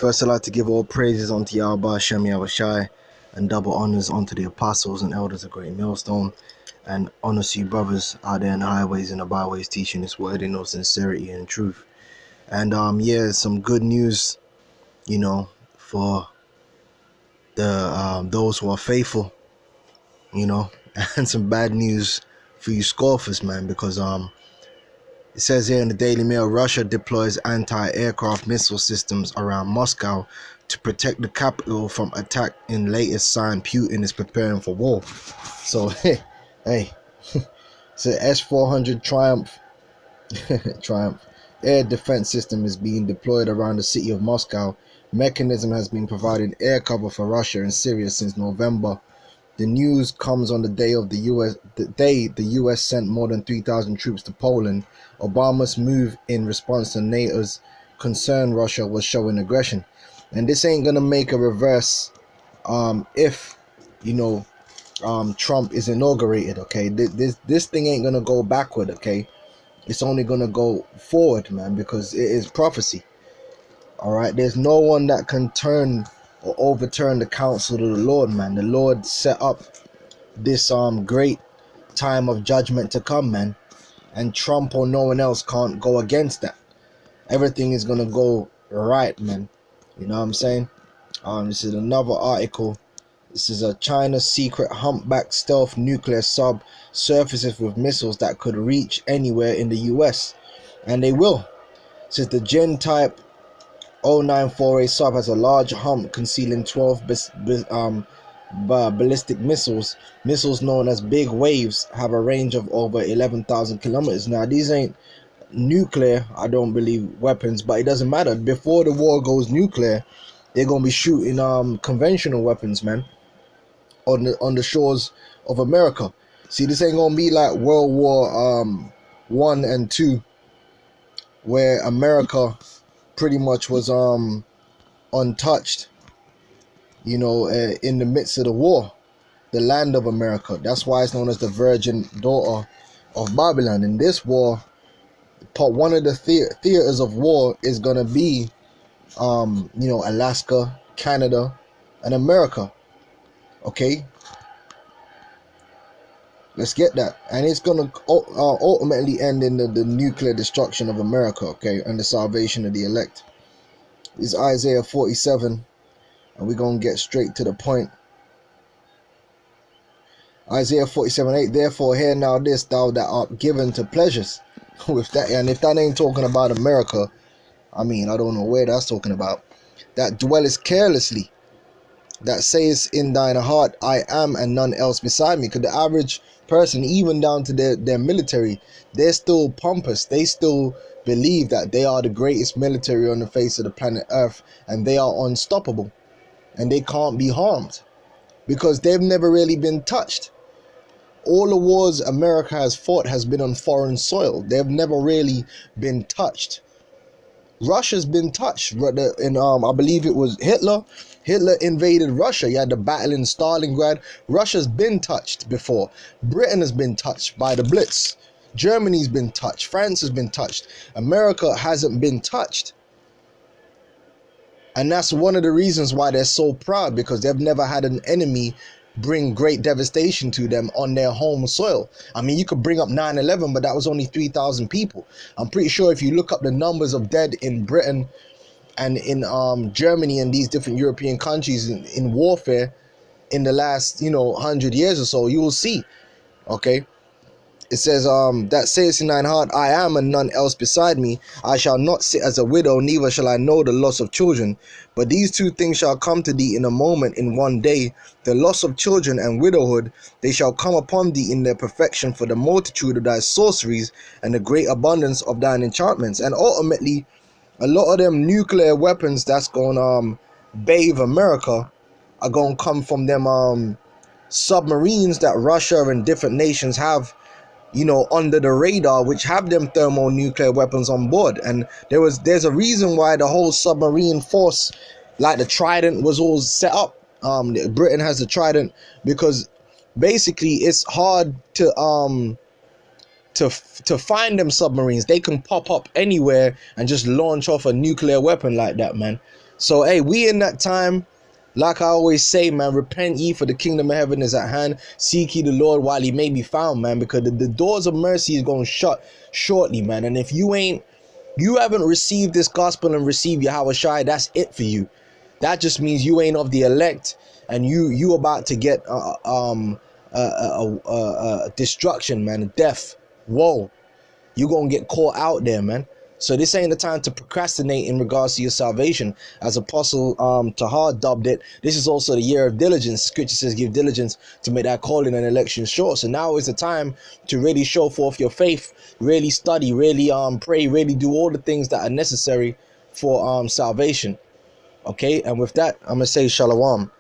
First, I'd like to give all praises unto Yahweh Shem Yahushai, and double honors unto the apostles and elders of Great Millstone, and honors to you brothers out there in the highways and the byways teaching this word in all sincerity and truth. And yeah, some good news, for the those who are faithful, and some bad news for you scoffers, man, because it says here in the Daily Mail, Russia deploys anti-aircraft missile systems around Moscow to protect the capital from attack. In latest sign, Putin is preparing for war. So, hey, it's an S-400 Triumph air defense system is being deployed around the city of Moscow. Mechanism has been providing air cover for Russia and Syria since November. The news comes on the day the U.S. sent more than 3,000 troops to Poland. Obama's move in response to NATO's concern Russia was showing aggression, and this ain't gonna make a reverse if Trump is inaugurated. Okay, this thing ain't gonna go backward. Okay, it's only gonna go forward, man, because it is prophecy. All right, there's no one that can turn or overturn the counsel of the Lord, man. The Lord set up this great time of judgment to come, man, and Trump or no one else can't go against that. Everything is gonna go right, man. You know what I'm saying? This is another article. This is a China secret humpback stealth nuclear sub surfaces with missiles that could reach anywhere in the US, and they will. It says the Gen type 0948 sub has a large hump concealing 12 ballistic missiles. Missiles known as big waves have a range of over 11,000 kilometers. Now, these ain't nuclear, I don't believe, weapons, but it doesn't matter. Before the war goes nuclear, they're gonna be shooting conventional weapons, man, on the shores of America. See, this ain't gonna be like World War 1 and 2, where America pretty much was untouched, in the midst of the war, the land of America. That's why it's known as the virgin daughter of Babylon. In this war, one of the theaters of war is gonna be Alaska, Canada, and America. Okay, let's get that. And it's gonna ultimately end in the nuclear destruction of America, okay, and the salvation of the elect. This is Isaiah 47, and we're gonna get straight to the point. Isaiah 47:8. Therefore hear now this, thou that art given to pleasures. With that, and if that ain't talking about America, I mean, I don't know where that's talking about. That dwellest carelessly, that says in thine heart, I am, and none else beside me. Because the average person, even down to their military, they're still pompous. They still believe that they are the greatest military on the face of the planet Earth, and they are unstoppable, and they can't be harmed because they've never really been touched. All the wars America has fought has been on foreign soil. They've never really been touched. Russia's been touched. I believe it was Hitler. Hitler invaded Russia. You had the battle in Stalingrad. Russia's been touched before. Britain has been touched by the Blitz. Germany's been touched. France has been touched. America hasn't been touched. And that's one of the reasons why they're so proud, because they've never had an enemy bring great devastation to them on their home soil. I mean, you could bring up 9/11, but that was only 3,000 people. I'm pretty sure if you look up the numbers of dead in Britain and in Germany and these different European countries in warfare in the last 100 years or so, you will see. Okay, it says that says in thine heart, I am, and none else beside me. I shall not sit as a widow, neither shall I know the loss of children. But these two things shall come to thee in a moment, in one day, the loss of children and widowhood. They shall come upon thee in their perfection, for the multitude of thy sorceries and the great abundance of thine enchantments. And ultimately, a lot of them nuclear weapons that's going to bathe America are going to come from them submarines that Russia and different nations have, under the radar, which have them thermonuclear weapons on board. And there's a reason why the whole submarine force, like the Trident, was all set up. Britain has the Trident because basically it's hard to find them submarines. They can pop up anywhere and just launch off a nuclear weapon like that, man. So hey, we in that time. Like I always say, man, repent ye, for the kingdom of heaven is at hand. Seek ye the Lord while he may be found, man, because the doors of mercy is going to shut shortly, man. And if you haven't received this gospel and received Yahweh Shai, that's it for you. That just means you ain't of the elect, and you about to get destruction, man, death. Whoa, you gonna get caught out there, man. So this ain't the time to procrastinate in regards to your salvation. As Apostle Tahar dubbed it, this is also the year of diligence. Scripture says, give diligence to make that calling and election sure. So now is the time to really show forth your faith, really study, really pray, really do all the things that are necessary for salvation. Okay, and with that, I'm gonna say shalom.